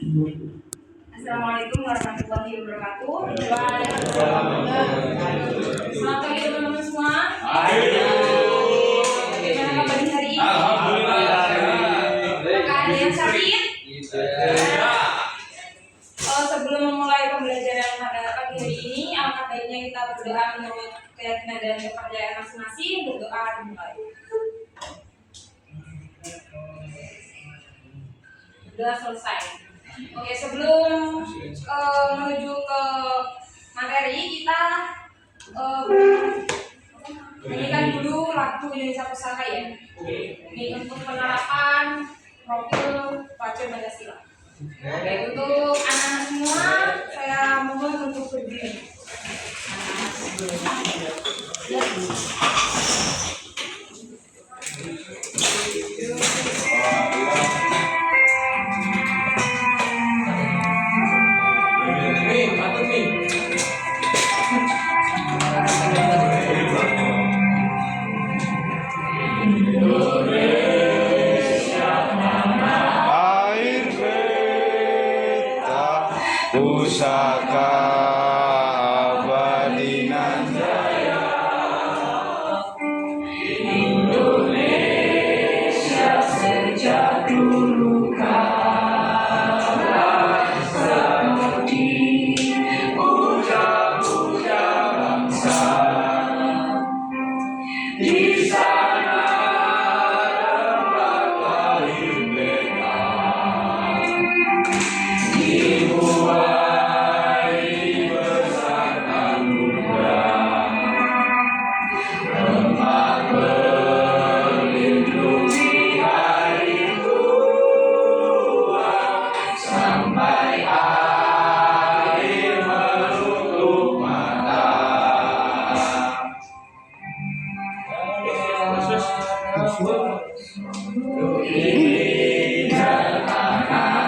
Assalamualaikum warahmatullahi wabarakatuh. Selamat pagi teman-teman semua. Bagaimana kabar hari ini? Alhamdulillah. Apakah ada yang sakit? Sebelum memulai pembelajaran pada pagi hari ini, alangkah baiknya kita berdoa menurut keyakinan dan kepercayaan masing-masing. Berdoa dimulai. Sudah selesai. Oke, sebelum menuju ke materi, kita nyanyikan dulu lagu Indonesia Pusaka ya. Ini untuk penerapan profil pelajar Pancasila. Oke, untuk anak-anak semua, saya mohon untuk berdiri. Pusaka abadi nan jaya, Indonesia sejak dulu kala seperti puja-puja bangsa. Di sana tempat lahir beta, dimulai dibesarkan Bunda, tempat berlindung di hari tua, sampai air menutup mata. Ingat tanah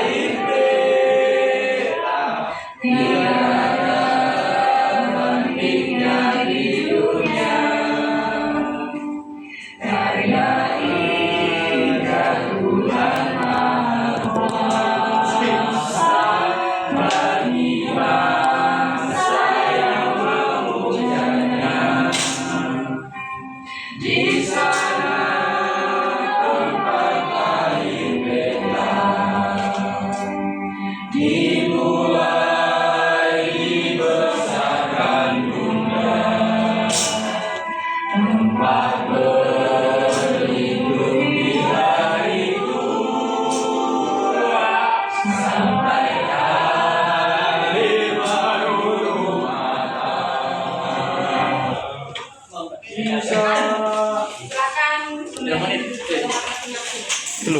air beta, tiada bandingnya di dunia. Karya indah Tuhan Maha Kuasa, bagi bangsa yang memujanya. Di sana tempat lahir beta, dimulai dibesarkan Bunda, tempat berlindung di hari tua, sampai air menutup mata. Silakan Dulu.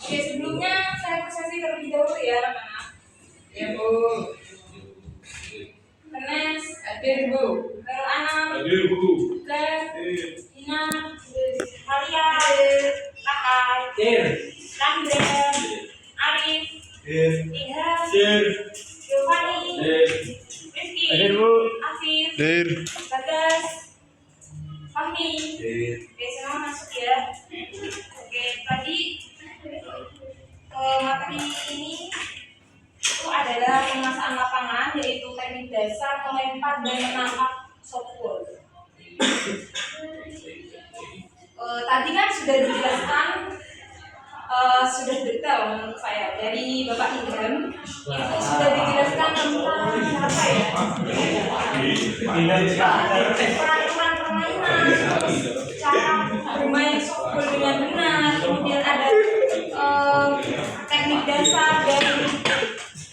Oke, sebelumnya saya presentasi terlebih dahulu ya anak-anak. Ya Bu. Tenes, hadir Bu. Kalau anak, Hadir Bu. Bukan, Ina, Halia, Kakak, Chandra, Arif, Ilham, Giovanni, Rizky, Afif, Bagas, Fahmi. Oke, semua masuk ya. Oke, tadi materi ini itu adalah penguasaan lapangan, yaitu teknik dasar melempar dan menangkap softball. Tadi kan sudah dijelaskan, sudah detail menurut saya dari Bapak Ilham, itu sudah dijelaskan tentang apa ya? Peraturan permainan, cara bermain softball dengan benar, kemudian ada teknik dasar dari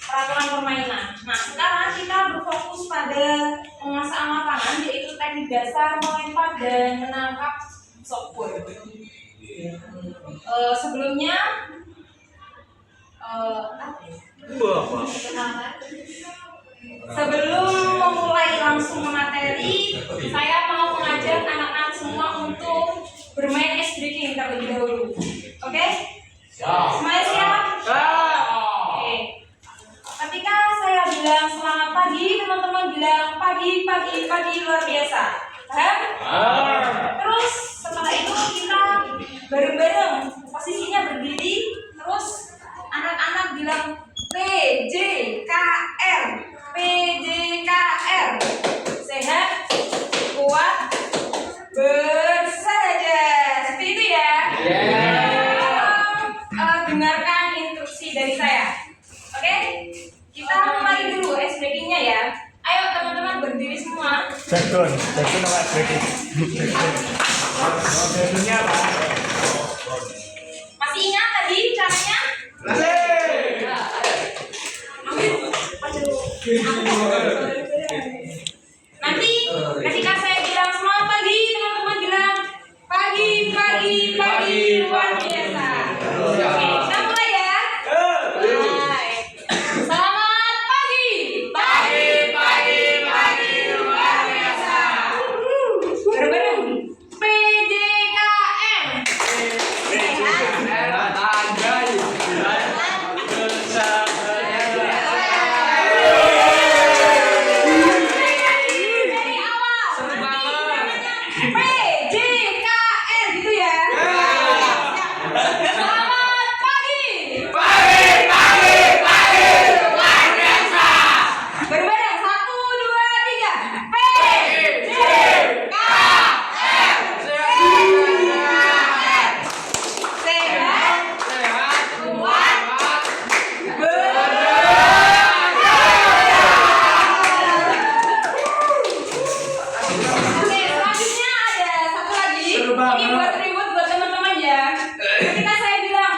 peraturan permainan. Nah, sekarang kita berfokus pada penguasaan lapangan, yaitu teknik dasar melempar dan menangkap softball. Sebelumnya sebelum memulai langsung ke materi, saya mau mengajak anak-anak semua untuk bermain ice breaking terlebih dahulu. Oke? Semuanya siap? dengarkan instruksi dari saya. Oke? Kita mulai dulu ice breaking-nya ya. Ayo teman-teman berdiri semua. Jagon apa breaking? Jagonnya apa? Masih ingat tadi caranya? Nanti ketika saya bilang selamat pagi, teman-teman bilang pagi, pagi, pagi, luar biasa. Oke, kita mulai ya. Mulai. Selamat pagi. Pagi, pagi, pagi, luar biasa. Bareng-bareng. PDKM. Dari awal. PDKM gitu ya. Selamat pagi. Bareng-bareng 1, 2, 3. PDKM. Sehat, kuat, Oke, selanjutnya ada satu lagi. Ini buat reward buat teman-teman ya. Ketika saya bilang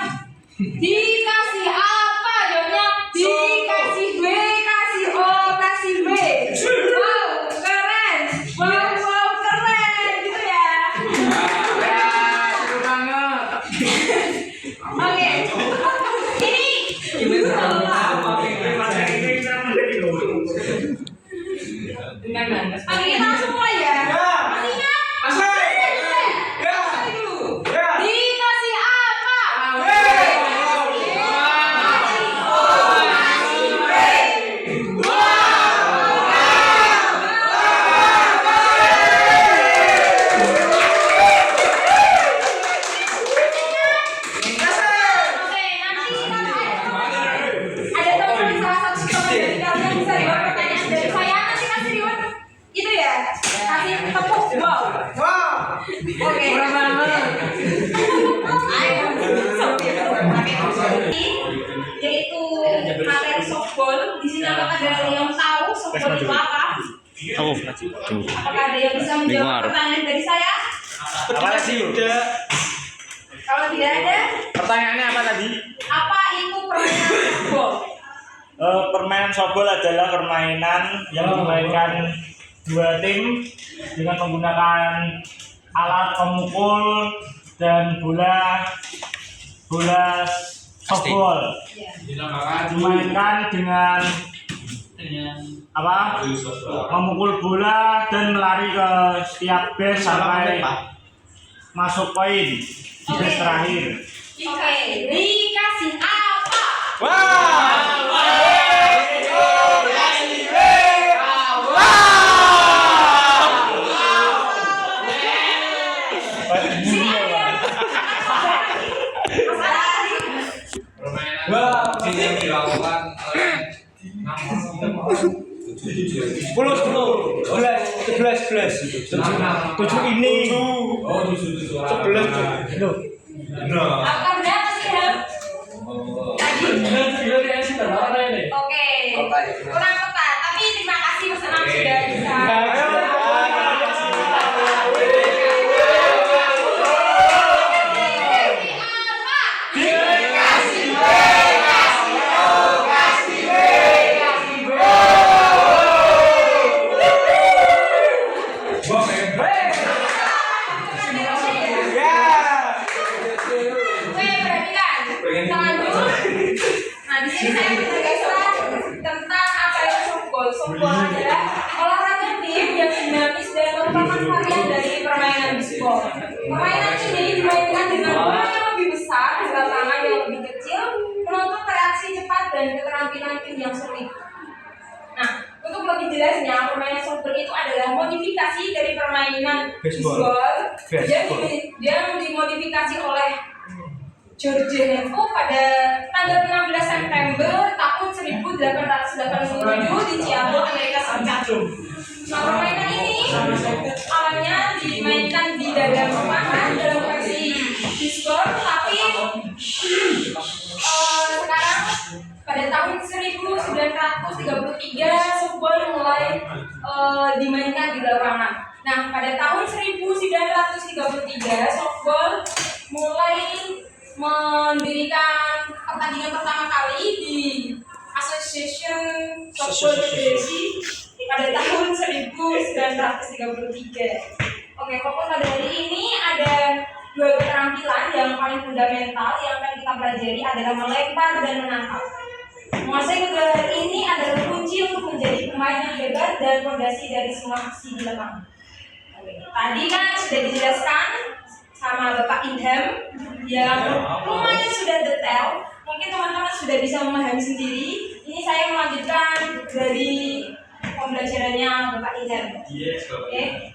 dikasih apa, jawabnya dikasih B, kasih O, kasih B. Wow, keren. Wow, keren gitu ya. Oke. Ini Oke, kita langsung mulai ya. Masih ingat? Masih dulu. Dikasih apa? Oke, nanti ada teman salah satu teman dari kalian bisa jawab pertanyaan dari saya, nanti kasih reward itu ya, kasih tepuk wow. Oke. Yaitu materi softball. Di sini apakah ada yang tahu softball itu apa? Apakah ada yang bisa menjawab pertanyaan dari saya? Apa sih? Kalau tidak ada, Pertanyaannya apa tadi? apa itu permainan softball? Permainan softball adalah permainan yang dimainkan dua tim dengan menggunakan alat pemukul dan bola softball. Dimainkan dengan apa? Memukul bola dan melari ke setiap base sampai masuk poin di base terakhir. Oke, dikasih apa? Yang dilakukan oleh 7 ini. 11. Apakah benar masih ya? Oke, kurang tepat. Tapi terima kasih Mas Anam sudah bisa. Nah, di sini saya menegaskan tentang apa itu softball. Softball adalah olahraga tim yang dinamis dan merupakan varian dari permainan bisbol. Permainan ini dimainkan dengan bola yang lebih besar, lapangan yang lebih kecil, menuntut reaksi cepat dan keterampilan tim yang sulit. Nah, untuk lebih jelasnya, permainan softball itu adalah modifikasi dari permainan bisbol yang dimodifikasi oleh George Henko pada tanggal 16 September tahun 1887 di Chicago, Amerika Serikat. Nah, permainan ini awalnya dimainkan di dalam ruangan dalam versi bisbol, tapi ketiga softball mulai dimainkan di lapangan. Nah, pada tahun 1933 softball mulai mendirikan pertandingan pertama kali di Association Softball Federation pada tahun 1933. Oke, fokus pada hari ini ada dua keterampilan yang paling fundamental yang akan kita pelajari adalah melempar dan menangkap. Menguasai kedua hal ini adalah kunci untuk menjadi pemain yang hebat dan fondasi dari semua aksi di lapangan. Tadi kan sudah dijelaskan sama Bapak Ilham yang lumayan sudah detail. Mungkin teman-teman sudah bisa memahami sendiri. Ini saya melanjutkan dari pembelajarannya Bapak Ilham. Oke.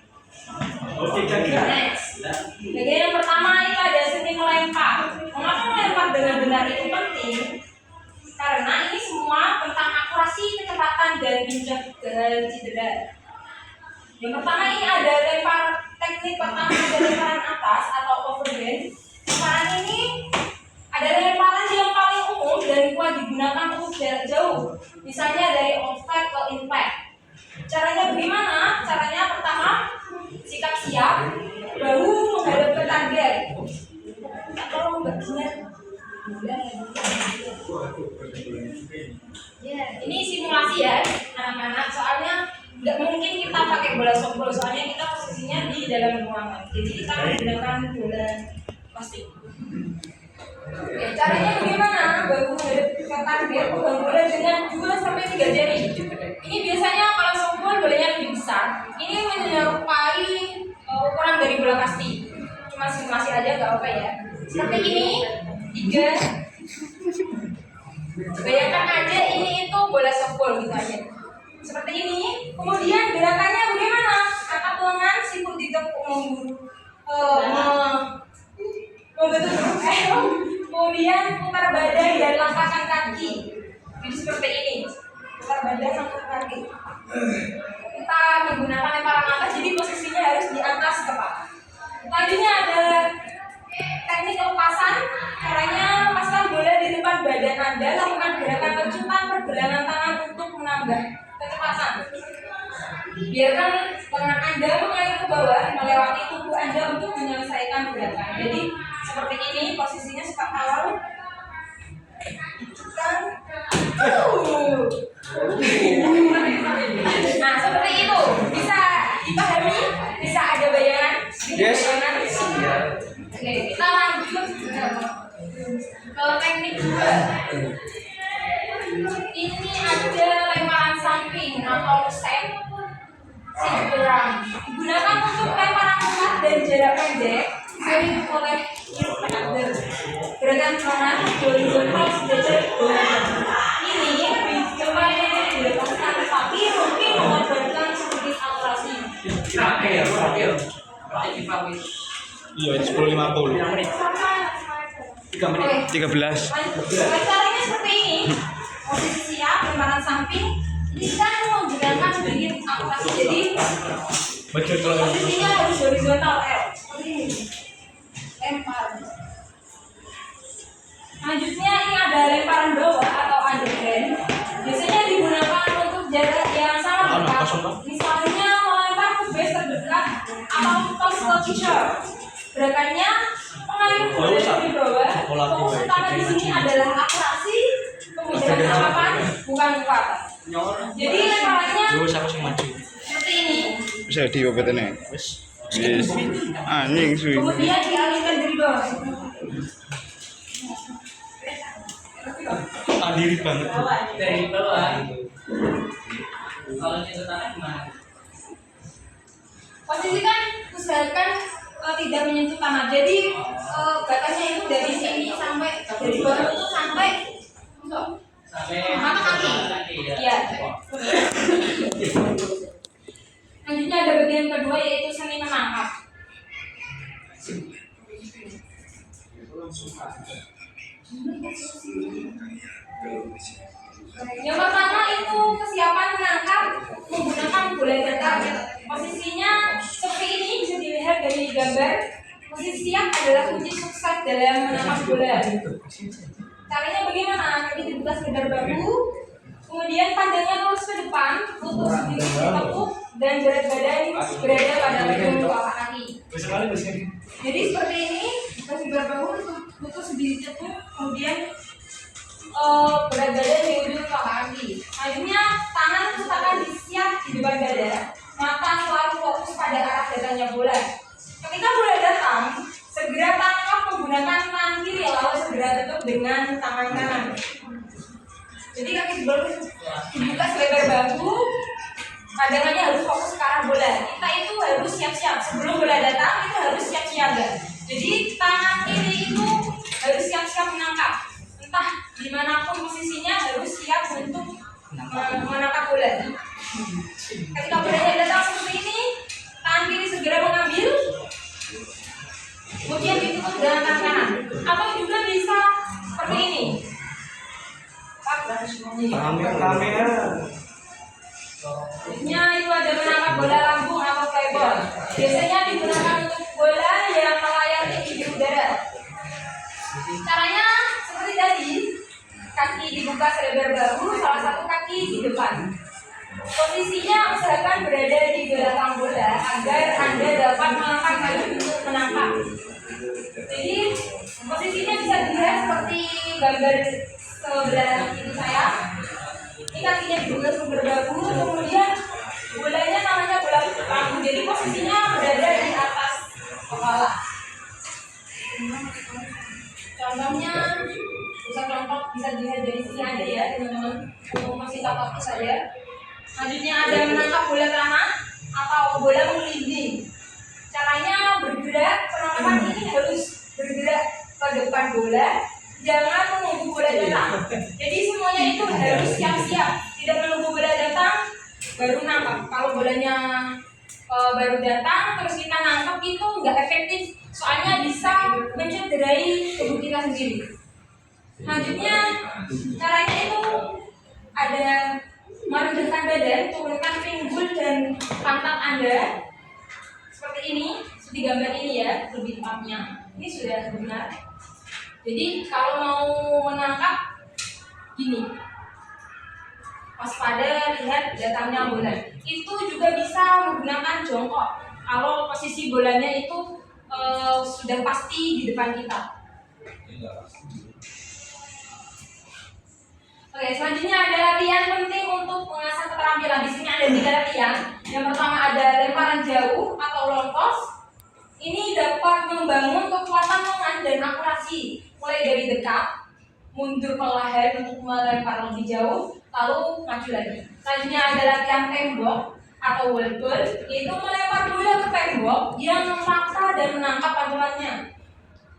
Next. Bagian yang pertama itu ada seni melempar. Mengapa melempar dengan benar itu penting? Karena ini semua tentang akurasi, kecepatan, dan mencegah cedera. Yang pertama ini ada teknik pertama ada lemparan atas atau overhand. Lemparan ini adalah lemparan yang paling umum dan kuat digunakan untuk jarak jauh. Misalnya dari outside ke impact. Caranya bagaimana? Caranya pertama sikap siap, bahu menghadap ke target. Kalau baginya ya, ini simulasi ya anak-anak, soalnya nggak mungkin kita pakai bola softball, soalnya kita posisinya di dalam ruangan, jadi kita menggunakan bola plastik. Oke, caranya bagaimana? Bahu menghadap ke target, pegang bola dengan 2-3 jari. Ini biasanya kalau softball bolanya lebih besar. Ini menyerupai ukuran dari bola kasti. Cuma simulasi aja nggak apa ya. Seperti ini, 3. Bayangkan aja ini itu bola softball gitu aja. Seperti ini. Kemudian gerakannya bagaimana? Angkat lengan, sikut ditekuk membentuk L. Kemudian putar badan dan langkahkan kaki. Jadi seperti ini. Putar badan, langkahkan kaki. Kita menggunakan lemparan atas, jadi posisinya harus di atas kepala. Selanjutnya ada teknik lepasan. Caranya lepaskan bola di depan badan Anda, lakukan gerakan lecutan pergelangan tangan untuk menambah kecepatan. Biarkan tangan Anda mengalir ke bawah melewati tubuh Anda untuk menyelesaikan gerakan. Jadi seperti ini posisinya sepak awal. Nah, seperti itu. Bisa dipahami? Bisa ada bayangan? Yes. Oke, kita lanjut ke teknik 2. Ini ada lemparan samping atau step sidearm. Digunakan untuk lemparan cepat dan jarak pendek. Sering oleh instructor. Gerakan tangan horizontal sejajar dengan ini supaya dilepaskan, tapi mungkin mengorbankan sedikit akurasi. Iya, 10.50. 13. Caranya seperti ini. Posisi siap, lemparan samping. Kita menggunakan sedikit akurasi. Jadi posisinya harus horizontal L. Seperti ini. Lempar. Selanjutnya ini ada lemparan bawah atau underhand. Biasanya digunakan untuk jarak yang sangat dekat. Misalnya melempar ke base terdekat atau toss ke pitcher. Gerakannya pengayuh bola di bawah. Fokus utama di sini adalah akurasi, kemudian kecepatan, bukan kecepatan. Jadi lemparannya seperti ini. Bisa diobatin ya? Yes. Anjing suwi. Kemudian dialihkan dari bawah. Diri banget. Dari bawah. Kalau nyentuh tanah gimana? Posisikan usahakan tidak menyentuh tanah. Jadi batasnya itu dari sini sampai dari bawah itu sampai mata kaki. Iya. Selanjutnya ada bagian kedua yaitu seni menangkap. Yang pertama itu kesiapan menangkap menggunakan bola datar. Posisinya seperti ini bisa dilihat dari gambar. Posisi siap adalah kunci sukses dalam menangkap bola. Caranya bagaimana? Kaki dibuka sekedar bahu, Kemudian pandangnya lurus ke depan, lutut sendiri ditekuk dan berat badan berada pada ujung telapak kaki. Jadi seperti ini, kasih berbahu, lutut sendiri ditekuk, kemudian berat badan di ujung telapak kaki. Selanjutnya tangan letakkan siap di depan dada, mata selalu fokus pada arah datangnya bola. Ketika bola datang, segera tangkap menggunakan tangan kiri lalu segera tutup dengan tangan kanan. Jadi kaki sebelum dibuka selebar bahu, pandangannya harus fokus ke arah bola. Kita itu harus siap-siap sebelum bola datang, itu harus siap-siap ya. Jadi tangan kiri itu harus siap-siap menangkap. Entah dimanapun posisinya harus siap untuk menangkap bola. Ketika bolanya datang seperti ini, tangan kiri segera mengambil, kemudian ditutup dengan tangan kanan. Atau juga bisa seperti ini. Jenisnya itu ada menangkap bola lambung atau playball. Biasanya digunakan untuk bola yang melayani di udara. Caranya seperti tadi, kaki dibuka selebar bahu, salah satu kaki di depan. Posisinya usahakan berada di belakang bola agar Anda dapat mengangkat kaki untuk menangkap. Jadi posisinya bisa dilihat seperti gambar sebelah kiri saya. Ini kakinya dibuka sumber bahu, kemudian bolanya namanya bola lambung. Jadi posisinya berada di atas kepala. Contohnya bisa dilihat dari sini aja ya teman-teman. Untuk masih tatap saja. Selanjutnya ada menangkap bola tanah atau bola menggelinding. Caranya bergerak, penangkapan ini harus bergerak ke depan bola. Jangan menunggu bola datang. Jadi semuanya itu harus siap-siap. Tidak menunggu bola datang baru nangkap. Kalau bolanya baru datang terus kita nangkap itu nggak efektif. Soalnya bisa mencederai tubuh kita sendiri. Selanjutnya caranya itu ada merendahkan badan, turunkan pinggul dan pantat Anda seperti ini. Di gambar ini ya lebih tepatnya. Ini sudah benar. Jadi kalau mau menangkap gini, waspada lihat datangnya bola. Itu juga bisa menggunakan jongkok. Kalau posisi bolanya itu sudah pasti di depan kita. Oke, selanjutnya ada latihan penting untuk mengasah keterampilan. Di sini ada 3 latihan. Yang pertama ada lemparan jauh atau long toss. Ini dapat membangun kekuatan lengan dan akurasi, mulai dari dekat, mundur perlahan untuk melempar lebih jauh, lalu maju lagi. Selanjutnya ada latihan tembok atau wall ball, yaitu melempar bola ke tembok yang rata dan menangkap pantulannya.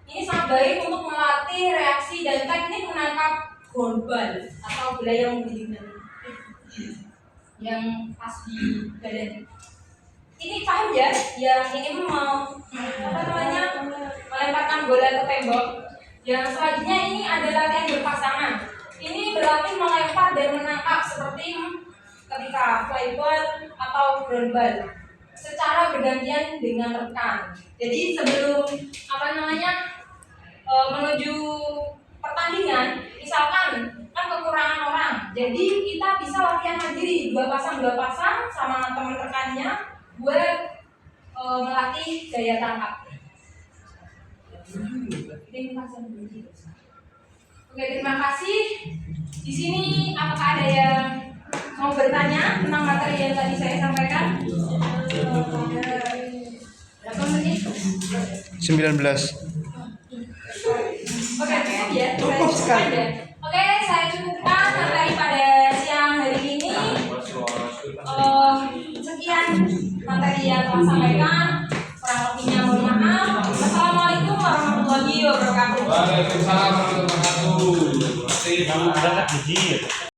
Ini sangat baik untuk melatih reaksi dan teknik menangkap ground ball atau bola yang menggelinding yang pas di badan. Ini paham ya, yang ini mau melemparkan bola ke tembok. Yang selanjutnya ini ada latihan berpasangan. Ini berlatih melempar dan menangkap seperti ketika playball atau ground ball secara bergantian dengan rekan. Jadi sebelum menuju pertandingan, misalkan kan kekurangan orang, jadi kita bisa latihan mandiri 2 pasang sama teman rekannya buat melatih daya tangkap. Oke, terima kasih. Di sini apakah ada yang mau bertanya tentang materi yang tadi saya sampaikan? Berapa menit? 19. Oke, cukup ya. Oke, saya cukupkan materi pada siang hari ini. Sekian materi yang telah sampaikan. Kurang lebihnya mohon maaf. Assalamualaikum warahmatullahi wabarakatuh. Waalaikumsalam warahmatullahi wabarakatuh. Yang ada tak biji.